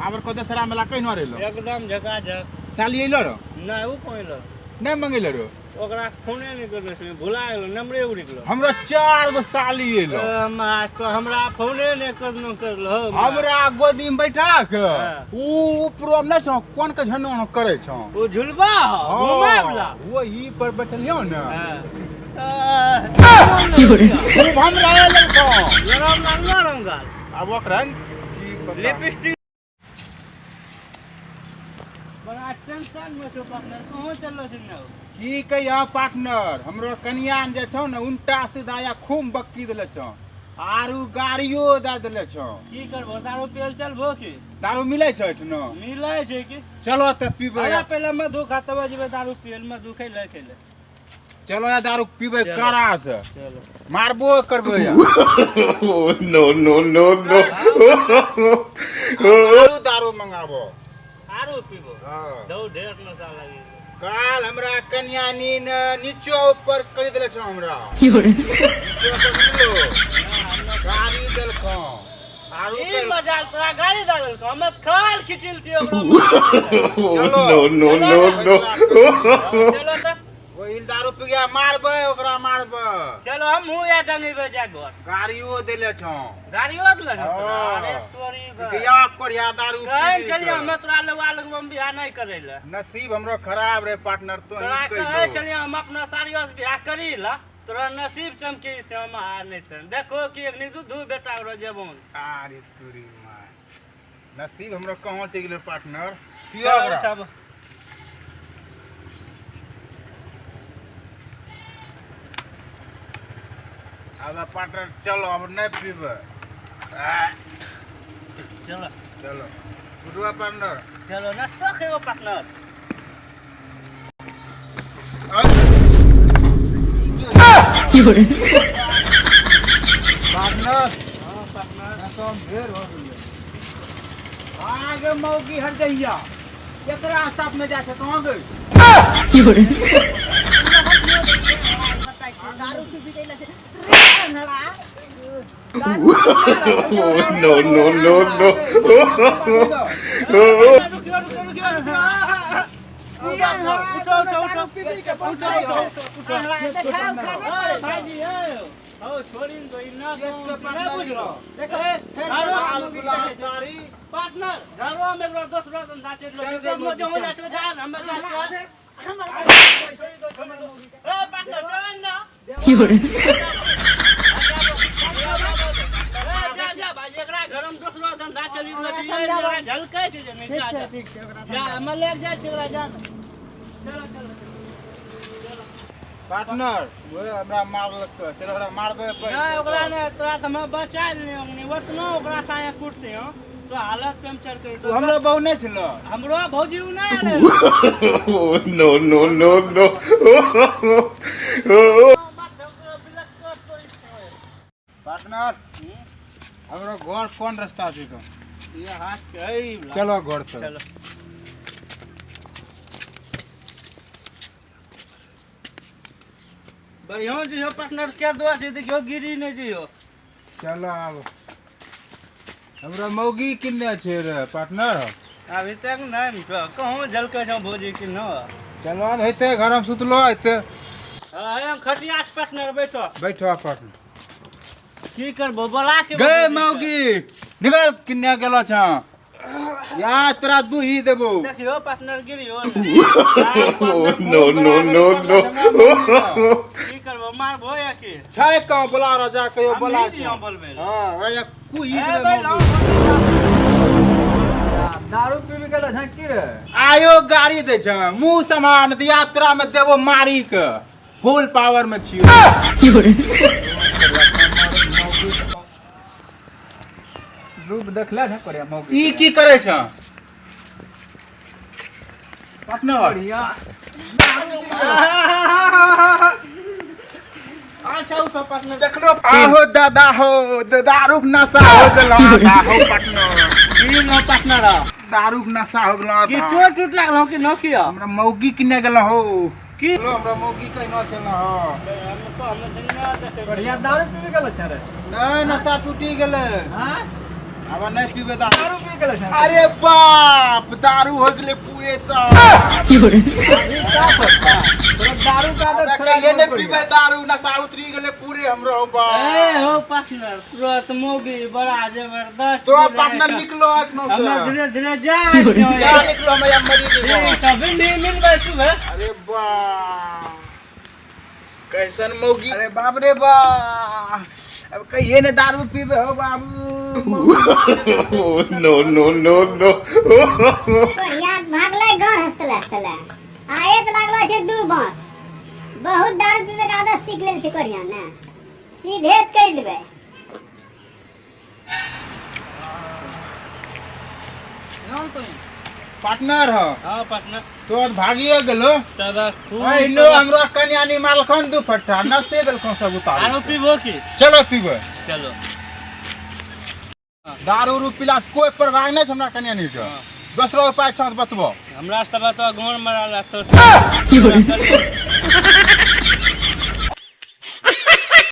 आबर को दसरा मेला कहिनो रेलो एकदम झकाझक साली एलो रो नहीं वो कहलो नहीं मंगेलो रो ओकरा फोने नहीं करलो से भुला गेलो नंबरे उड़ गेलो हमरा 4 गो साली एलो तो हमरा फोने नहीं करलो हमरा गोदी में बैठा के ऊ ऊपर न छ कोन के झनो करे छ वो झुलबा घुमाए वाला वो ई पर बैठलियो न खूब हमरा एलो छ लरम रंगाल अब ओकरा लिपस्टिक बड़ा टेंशन में छो पार्टनर कहां चललो से न की कहिया पार्टनर हमरो कन्या जे छ न उल्टा सीधा या खूब बक्की देले छ आरु गाड़ियो द देले छ की करबो दारू पियल चलबो की दारू मिलै छ न मिलै छै की चलो त पीबे अरे पहले मधु खातबा जेबे दारू पियल मधु खैले चलो या दारू पीबे करा से चलो मारबो करबे या नो नो नो नो दारू मंगाबो आरो पीबो हां दो ढेर नशा लागी काल हमरा कन्या नीन नीचे ऊपर कर देले छ हमरा नीचे ऊपर मिलो गाड़ी देलखो आरो ई मजाल तोरा गाड़ी द देलको हम खाल खिचिलती ओकरा नो नो नो नो चलो त वो इल दारू पी गया मारबे ओकरा मारबे चलो हम मुंह या डंगीबे जा घर गाड़ियो देले छ गाड़ियो दले अरे तोरी गया कोरिया दारू कहीं चलिए हम तोरा लगवा लगवा हम बियाह नहीं करेला नसीब हमरो खराब रे पार्टनर तो तोरा कहे चलिए हम अपना सारियो से बियाह करीला तोरा नसीब चमकी से हम हार नहीं थे देखो कि एक नहीं दू बेटा रो जेबोन अरे तोरी मां नसीब हमरो कहां ते गेले पार्टनर पियो ओकरा अब पार्टनर चलो अब नहीं पीबे चलो चलो गुरुआ पार्टनर चलो नाश्ता खेओ पार्टनर पार्टनर हां पार्टनर तो ढेर हो गेल आगे मौगी हर दैया एकरा साथ में जा से कहां गई दारू पी देला से no no no no partner घरवा में एगो दूसरा धंधा चल रहा जो हो जाए जा हम पार्टनर चल ना जा भाई एकरा घर में दूसरा धंधा चली रहल छै झलकै छै जे नहीं जा जा हम ले जाय छै एकरा जा चलो चलो पार्टनर वो हमरा मारलक चलो ओकरा मारबे नहीं ओकरा ने तोरा त हम बचा लेनी ओतना ओकरा साया कुटते हो तो हालत पंचर कर दो हमरो बहु नहीं छलो हमरो भौजी उ नहीं आले no no no no partner हमरो घर कौन रास्ता छै तो ये हाथ के चलो घर चलो बढ़िया जी हो पार्टनर क्या दुआ छै देखियो गिरी नहीं जियो चलो अब हमरा मौगी किन्ने छै रे पार्टनर अभी तक नहीं कहूँ जलकै छौ भौजी कि न चलो हेते घर में सुतलो हेते हम खटिया से पार्टनर बैठो बैठो पार्टनर की करबो बोला के गे मौगी निकल किन्ने गेलो छ या तोरा दूही देबो देखियो पार्टनर गिरियो नो नो नो नो की करबो मारबो या की छै का बोला राजा कहियो बोला छी हम बोलबे हां राजा कुही ए दे दारू पीबी गेलो झांकी रे आयो गाड़ी दे छ मुंह समान यात्रा में देबो मारी के फुल पावर में छियो रूप देखला है करे मौकी ई की करे छ पार्टनर बढ़िया अच्छा उस पार्टनर देखलो आहो दादा हो दारू के नशा हो गेलो हो पार्टनर की नो पार्टनर दारू के नशा हो गेलो की चोट टूट लागलो कि न किया हमरा मौगी किने गेलो हो की लो हमरा मौगी कहिनो छलो हो हम तो दुनिया देखे बढ़िया दारू पीबी गेलो छ रे नहीं नशा टूटी गेले हां अब नहीं पीबे दारू दारू पी गेल छै अरे बाप दारू हो गेले पूरे सब तोरा दारू का आदत छोड़ा ये नहीं पीबे दारू नशा उतरी गेले पूरे हमरो बा ए हो पार्टनर तुरंत मोगी बड़ा जबरदस्त तो पार्टनर निकलो अपनो से हमरा धीरे धीरे जा जा निकलो मैं मरी नहीं सब मिल बैसू है अरे बा कैसन मौगी अरे बाप रे बा अब कहिए ने दारू पीबे हो बाबू no, no, no, no. याद भागले घर हंसले हंसले आयत लागलो छै दू बांस बहुत दारू पीबे के आदत सीख लेल छै करिया ने सीधे कह देबे पार्टनर हो हां पार्टनर तो भागिए गेलो तब खूब ए लो हमरा कन्यानी मालखन दू फट्टा नसे देलखन सब उतार आरो पीबो की चलो पीबे चलो दारू उरू पिला से कोई परवाह नहीं छै हमरा कन्यानी के दोसरो उपाय छ बतबो हमरा से तो गाँव मरा तो